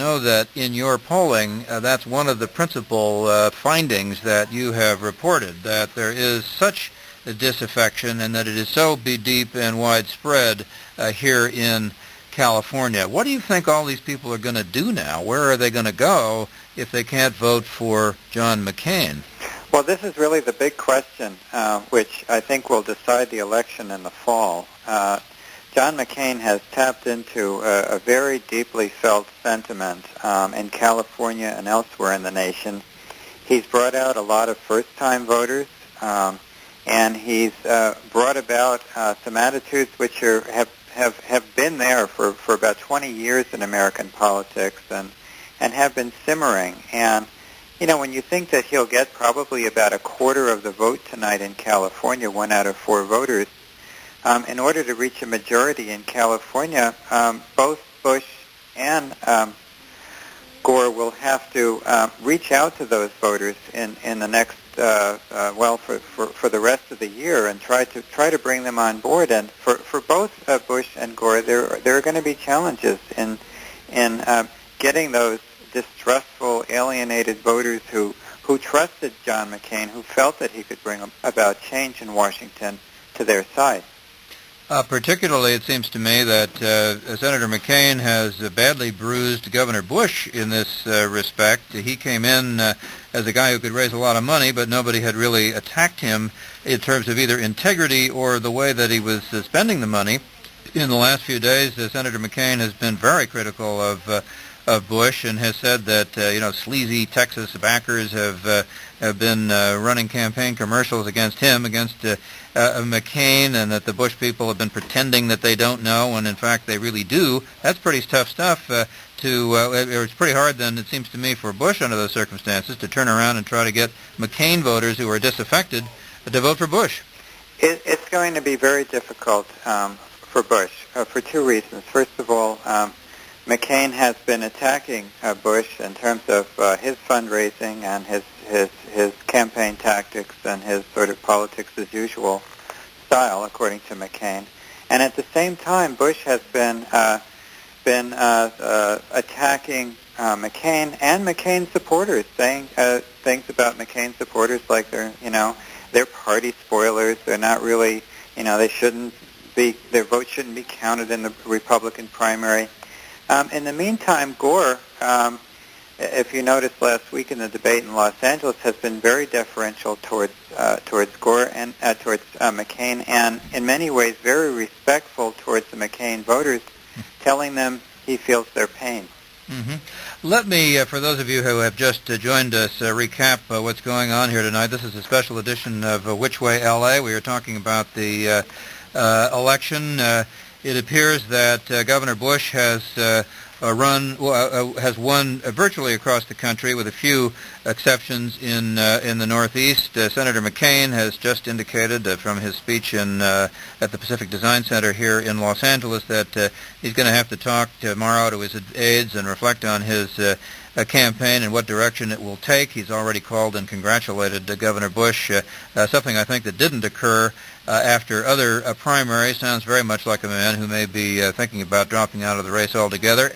know that in your polling, that's one of the principal findings that you have reported, that there is such a disaffection and that it is so deep and widespread here in California. What do you think all these people are going to do now? Where are they going to go if they can't vote for John McCain? Well, this is really the big question, which I think will decide the election in the fall. John McCain has tapped into a very deeply felt sentiment in California and elsewhere in the nation. He's brought out a lot of first-time voters, and he's brought about some attitudes which have been there for about 20 years in American politics and have been simmering. And, you know, when you think that he'll get probably about a quarter of the vote tonight in California, 1 out of 4 voters, in order to reach a majority in California, both Bush and Gore will have to reach out to those voters in the next, for the rest of the year and try to bring them on board. And for both Bush and Gore, there are going to be challenges in getting those distrustful, alienated voters who trusted John McCain, who felt that he could bring about change in Washington, to their side. Particularly, it seems to me that Senator McCain has badly bruised Governor Bush in this respect. He came in as a guy who could raise a lot of money, but nobody had really attacked him in terms of either integrity or the way that he was spending the money. In the last few days, Senator McCain has been very critical of Bush and has said that sleazy Texas backers have been running campaign commercials against him, against McCain, and that the Bush people have been pretending that they don't know when in fact they really do. That's pretty tough stuff. It's pretty hard then, it seems to me, for Bush under those circumstances to turn around and try to get McCain voters who are disaffected to vote for Bush. It's going to be very difficult for Bush for 2 reasons. First of all, McCain has been attacking Bush in terms of his fundraising and his campaign tactics and his sort of politics as usual style, according to McCain. And at the same time, Bush has been attacking McCain and McCain supporters, saying things about McCain supporters like they're party spoilers. They're not really, they shouldn't be, their vote shouldn't be counted in the Republican primary. In the meantime, Gore, if you noticed last week in the debate in Los Angeles, has been very deferential towards Gore and towards McCain, and in many ways very respectful towards the McCain voters, telling them he feels their pain. Mm-hmm. Let me, for those of you who have just joined us, recap what's going on here tonight. This is a special edition of Which Way LA. We are talking about the election. It appears that Governor Bush has won virtually across the country, with a few exceptions in the Northeast. Senator McCain has just indicated from his speech at the Pacific Design Center here in Los Angeles that he's going to have to talk tomorrow to his aides and reflect on his campaign and what direction it will take. He's already called and congratulated Governor Bush, something I think that didn't occur after other primaries. Sounds very much like a man who may be thinking about dropping out of the race altogether.